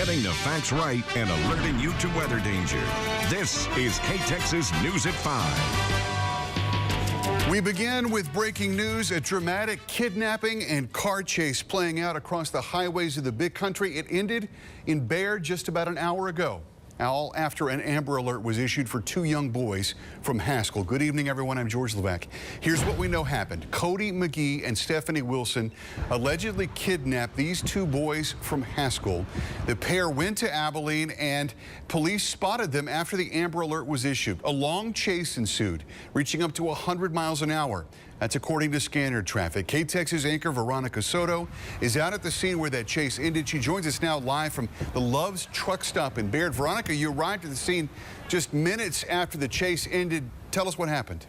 getting the facts right and alerting you to weather danger. This is KTEX's News at 5. We begin with breaking news. A dramatic kidnapping and car chase playing out across the highways of the big country. It ended in Bayard just about an hour ago, all after an Amber Alert was issued for two young boys from Haskell. Good evening, everyone. I'm George Levesque. Here's what we know happened. Cody McGee and Stephanie Wilson allegedly kidnapped these two boys from Haskell. The pair went to Abilene, and police spotted them after the Amber Alert was issued. A long chase ensued, reaching up to 100 miles an hour. That's according to scanner traffic. KTEX's anchor Veronica Soto is out at the scene where that chase ended. She joins us now live from the Love's truck stop in Bayard. Veronica, you arrived at the scene just minutes after the chase ended. Tell us what happened.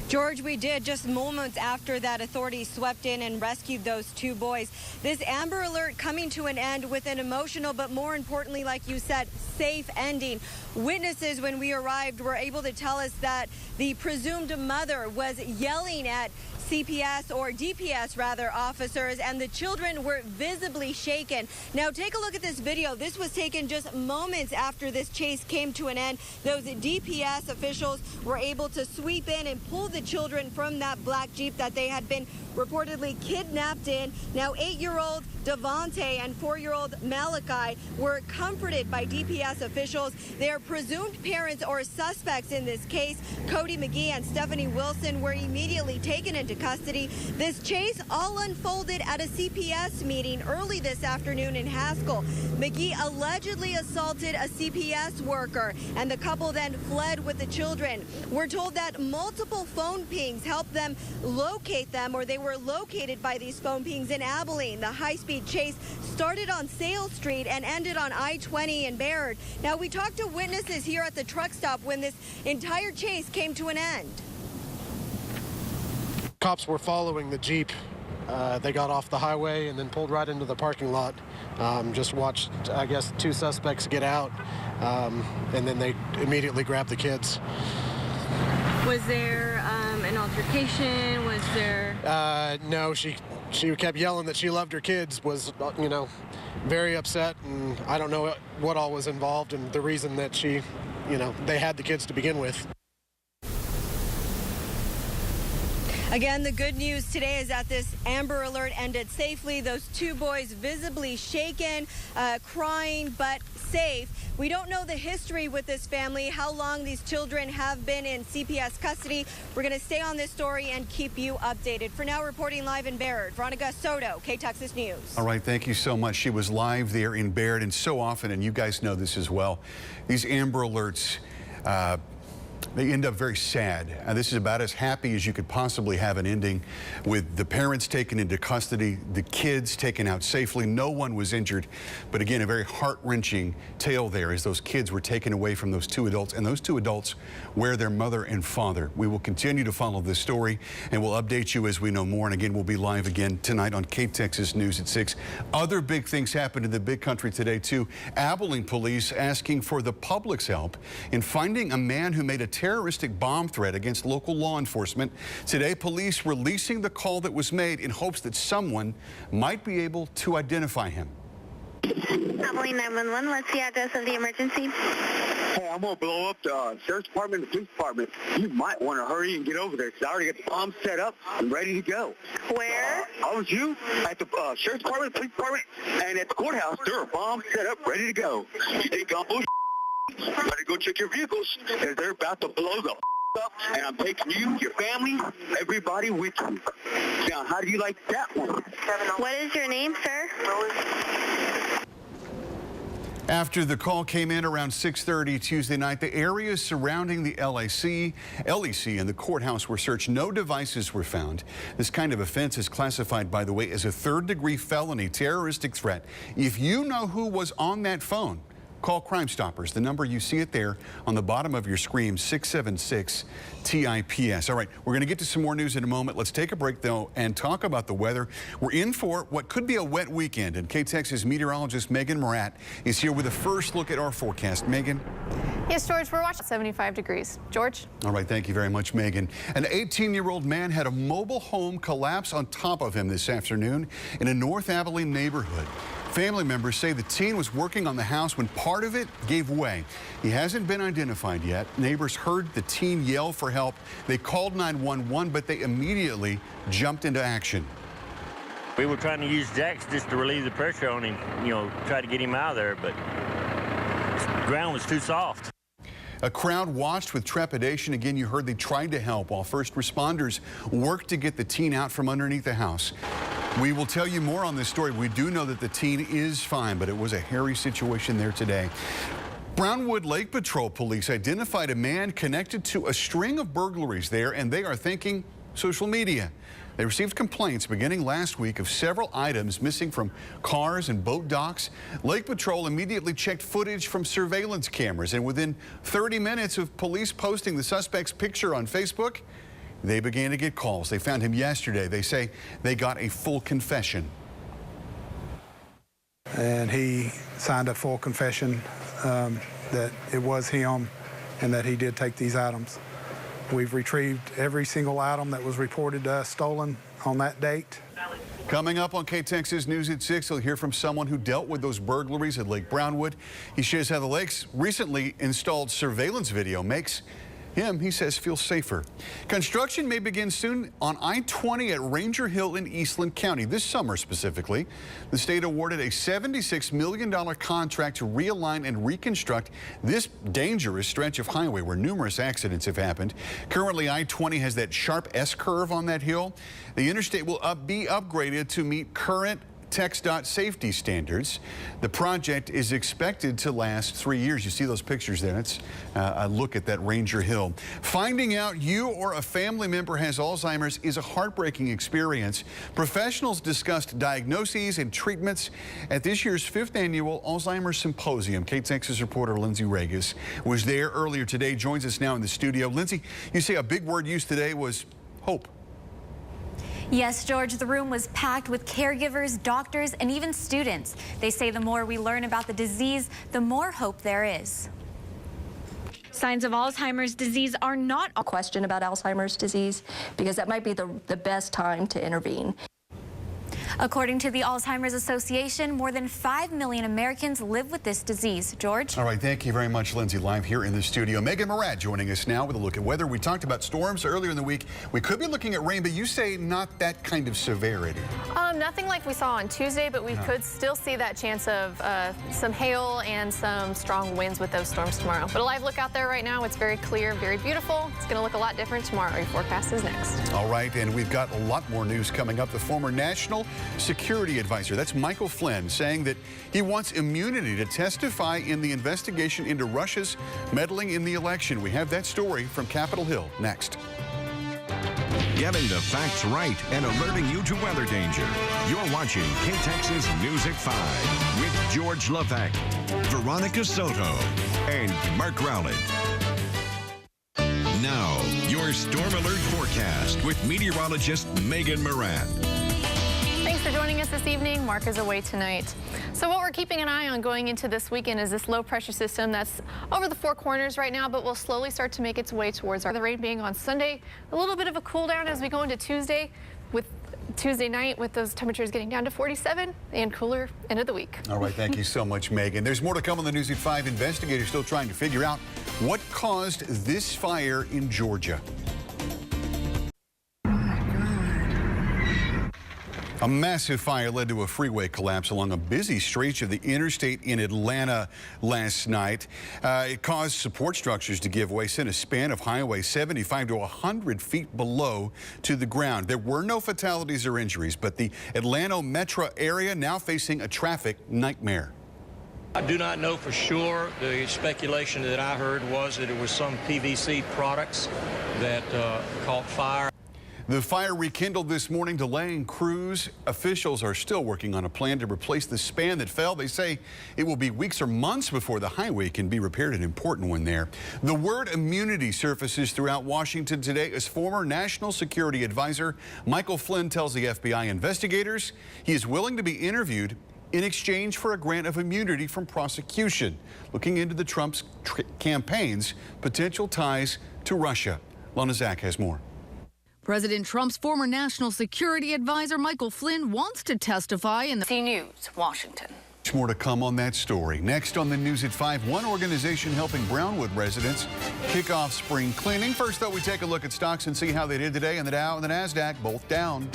George, we did just moments after that. Authorities swept in and rescued those two boys. This Amber Alert coming to an end with an emotional, but more importantly, like you said, safe ending. Witnesses, when we arrived, were able to tell us that the presumed mother was yelling at CPS or DPS rather officers, and the children were visibly shaken. Now take a look at this video. This was taken just moments after this chase came to an end. Those DPS officials were able to sweep in and pull the children from that black Jeep that they had been reportedly kidnapped in. Now 8-year-old Devontae and 4-year-old Malachi were comforted by DPS officials. Their presumed parents or suspects in this case, Cody McGee and Stephanie Wilson, were immediately taken into custody. This chase all unfolded at a CPS meeting early this afternoon in Haskell. McGee allegedly assaulted a CPS worker, and the couple then fled with the children. We're told that multiple phone pings helped them locate them, or they were located by these phone pings in Abilene. The high-speed chase started on Sale Street and ended on I-20 in Bayard. Now, we talked to witnesses here at the truck stop when this entire chase came to an end. Cops were following the Jeep. They got off the highway and then pulled right into the parking lot. Just watched, I guess, two suspects get out, and then they immediately grabbed the kids. Was there an altercation? Was there? No, she kept yelling that she loved her kids, was, you know, very upset, and I don't know what all was involved and the reason that she, you know, they had the kids to begin with. Again, the good news today is that this Amber Alert ended safely. Those two boys visibly shaken, crying, but safe. We don't know the history with this family, how long these children have been in CPS custody. We're going to stay on this story and keep you updated. For now, reporting live in Bayard, Veronica Soto, KTEX's News. All right, thank you so much. She was live there in Bayard, and so often, and you guys know this as well, these Amber Alerts, they end up very sad. This is about as happy as you could possibly have an ending, with the parents taken into custody, the kids taken out safely. No one was injured. But again, a very heart-wrenching tale there as those kids were taken away from those two adults, and those two adults were their mother and father. We will continue to follow this story, and we'll update you as we know more. And again, we'll be live again tonight on KTEX's News at 6. Other big things happened in the big country today, too. Abilene police asking for the public's help in finding a man who made a terroristic bomb threat against local law enforcement. Today, police releasing the call that was made in hopes that someone might be able to identify him. Abilene 911, what's the address of the emergency? Hey, I'm going to blow up the Sheriff's Department and the Police Department. You might want to hurry and get over there, because I already got the bomb set up and ready to go. Where? I was you at the Sheriff's Department, Police Department, and at the courthouse. There are bombs set up, ready to go. You think I'm bullshit? You better go check your vehicles, because they're about to blow the up, and I'm taking you, your family, everybody with you. Now, how do you like that one? What is your name, sir? After the call came in around 6:30 Tuesday night, the areas surrounding the LEC and the courthouse were searched. No devices were found. This kind of offense is classified, by the way, as a third-degree felony terroristic threat. If you know who was on that phone, call Crime Stoppers. The number, you see it there on the bottom of your screen, 676-TIPS. All right, we're going to get to some more news in a moment. Let's take a break, though, and talk about the weather. We're in for what could be a wet weekend, and KTEX's meteorologist Megan Morat is here with a first look at our forecast. Megan? Yes, George, we're watching 75 degrees. George? All right, thank you very much, Megan. An 18-year-old man had a mobile home collapse on top of him this afternoon in a North Abilene neighborhood. Family members say the teen was working on the house when part of it gave way. He hasn't been identified yet. Neighbors heard the teen yell for help. They called 911, but they immediately jumped into action. We were trying to use jacks just to relieve the pressure on him, try to get him out of there, but the ground was too soft. A crowd watched with trepidation. Again, you heard they tried to help while first responders worked to get the teen out from underneath the house. We will tell you more on this story. We do know that the teen is fine, but it was a hairy situation there today. Brownwood Lake Patrol police identified a man connected to a string of burglaries there, and they are thanking social media. They received complaints beginning last week of several items missing from cars and boat docks. Lake Patrol immediately checked footage from surveillance cameras, and within 30 minutes of police posting the suspect's picture on Facebook, they began to get calls. They found him yesterday. They say they got a full confession. And he signed a full confession that it was him and that he did take these items. We've retrieved every single item that was reported to us stolen on that date. Coming up on KTexas News at 6, you'll hear from someone who dealt with those burglaries at Lake Brownwood. He shares how the lake's recently installed surveillance video makes him, he says, feel safer. Construction may begin soon on I-20 at Ranger Hill in Eastland County. This summer specifically, the state awarded a $76 million contract to realign and reconstruct this dangerous stretch of highway where numerous accidents have happened. Currently, I-20 has that sharp S-curve on that hill. The interstate will be upgraded to meet current TxDOT safety standards. The project is expected to last 3 years. You see those pictures there. It's a look at that Ranger Hill. Finding out you or a family member has Alzheimer's is a heartbreaking experience. Professionals discussed diagnoses and treatments at this year's 5th annual Alzheimer's Symposium. KTexas reporter Lindsay Regas was there earlier today, joins us now in the studio. Lindsay, you say a big word used today was hope. Yes, George, the room was packed with caregivers, doctors, and even students. They say the more we learn about the disease, the more hope there is. Signs of Alzheimer's disease are not a question about Alzheimer's disease, because that might be the best time to intervene. According to the Alzheimer's Association, more than 5 million Americans live with this disease. George? All right, thank you very much, Lindsay. Live here in the studio. Megan Morat joining us now with a look at weather. We talked about storms earlier in the week. We could be looking at rain, but you say not that kind of severity. Nothing like we saw on Tuesday, but we could still see that chance of some hail and some strong winds with those storms tomorrow. But a live look out there right now. It's very clear, very beautiful. It's going to look a lot different tomorrow. Your forecast is next. All right, and we've got a lot more news coming up. The former National Security Advisor, that's Michael Flynn, saying that he wants immunity to testify in the investigation into Russia's meddling in the election. We have that story from Capitol Hill next. Getting the facts right and alerting you to weather danger. You're watching KTexas News at 5 with George Levesque, Veronica Soto, and Mark Rowland. Now, your Storm Alert forecast with meteorologist Megan Moran. Thanks for joining us this evening. Mark is away tonight. So what we're keeping an eye on going into this weekend is this low pressure system that's over the Four Corners right now, but will slowly start to make its way towards the rain being on Sunday. A little bit of a cool down as we go into Tuesday, with Tuesday night with those temperatures getting down to 47 and cooler end of the week. All right, thank you so much, Megan. There's more to come on the News at 5. Investigators still trying to figure out what caused this fire in Georgia. A massive fire led to a freeway collapse along a busy stretch of the interstate in Atlanta last night. It caused support structures to give way, sent a span of highway 75 to 100 feet below to the ground. There were no fatalities or injuries, but the Atlanta metro area now facing a traffic nightmare. I do not know for sure. The speculation that I heard was that it was some PVC products that caught fire. The fire rekindled this morning, delaying crews. Officials are still working on a plan to replace the span that fell. They say it will be weeks or months before the highway can be repaired, an important one there. The word immunity surfaces throughout Washington today as former National Security Advisor Michael Flynn tells the FBI investigators he is willing to be interviewed in exchange for a grant of immunity from prosecution. Looking into the Trump's campaign's potential ties to Russia. Lona Zach has more. President Trump's former national security advisor Michael Flynn wants to testify in the News, Washington. Much more to come on that story. Next on the News at 5, one organization helping Brownwood residents kick off spring cleaning. First, though, we take a look at stocks and see how they did today, and the Dow and the NASDAQ both down.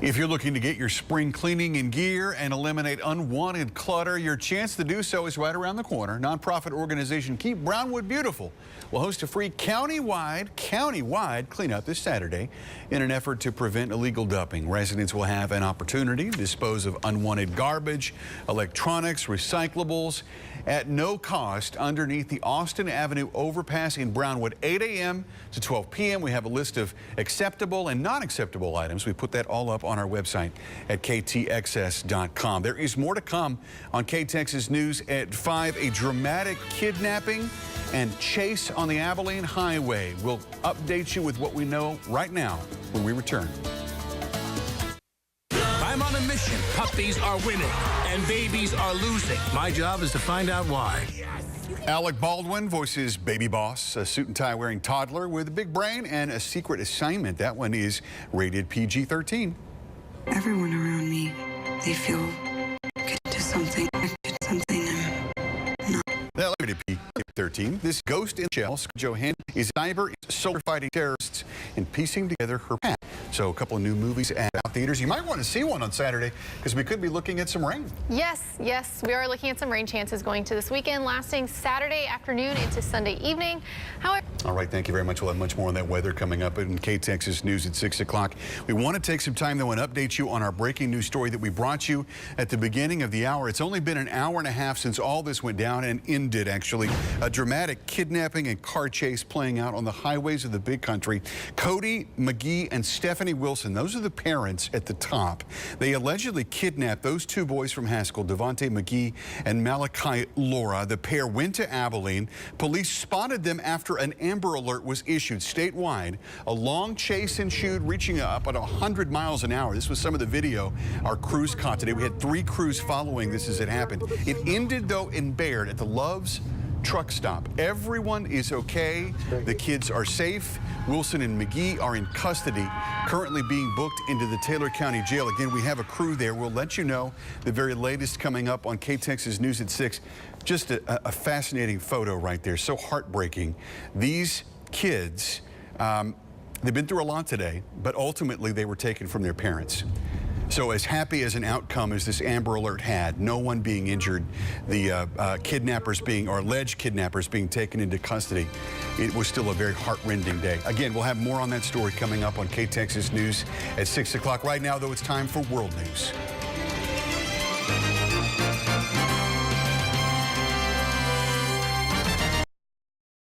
If you're looking to get your spring cleaning in gear and eliminate unwanted clutter, your chance to do so is right around the corner. Nonprofit organization Keep Brownwood Beautiful will host a free countywide cleanup this Saturday in an effort to prevent illegal dumping. Residents will have an opportunity to dispose of unwanted garbage, electronics, recyclables at no cost underneath the Austin Avenue overpass in Brownwood, 8 a.m. to 12 p.m. We have a list of acceptable and non-acceptable items. We put that all up on our website at ktxs.com. There is more to come on KTexas News at 5. A dramatic kidnapping and chase on the Abilene Highway. We'll update you with what we know right now when we return. I'm on a mission. Puppies are winning and babies are losing. My job is to find out why. Alec Baldwin voices Baby Boss, a suit and tie wearing toddler with a big brain and a secret assignment. That one is rated PG-13. Everyone around me, they feel connected to something, That rated PG-13. This ghost in shell, Johan, is cyber soldier fighting terrorists and piecing together her path. So a couple of new movies at theaters. You might want to see one on Saturday because we could be looking at some rain. Yes, we are looking at some rain chances going to this weekend, lasting Saturday afternoon into Sunday evening. However, all right, thank you very much. We'll have much more on that weather coming up in KTexas News at 6 o'clock. We want to take some time, though, and update you on our breaking news story that we brought you at the beginning of the hour. It's only been an hour and a half since all this went down and ended, actually. A dramatic kidnapping and car chase playing out on the highways of the big country. Cody McGee and Stephanie Wilson, those are the parents at the top. They allegedly kidnapped those two boys from Haskell, Devontae McGee and Malachi Laura. The pair went to Abilene. Police spotted them after an Amber Alert was issued statewide. A long chase ensued, reaching up at 100 miles an hour. This was some of the video our crews caught today. We had 3 crews following this as it happened. It ended, though, in Baird at the Love's truck stop. Everyone is okay. The kids are safe. Wilson and McGee are in custody, currently being booked into the Taylor County Jail. Again, we have a crew there. We'll let you know the very latest coming up on KTexas News at 6. Just a fascinating photo right there. So heartbreaking. These kids, they've been through a lot today, but ultimately they were taken from their parents. So as happy as an outcome as this Amber Alert had, no one being injured, the kidnappers or alleged kidnappers being taken into custody, it was still a very heart-rending day. Again, we'll have more on that story coming up on KTexas News at 6 o'clock. Right now, though, it's time for World News.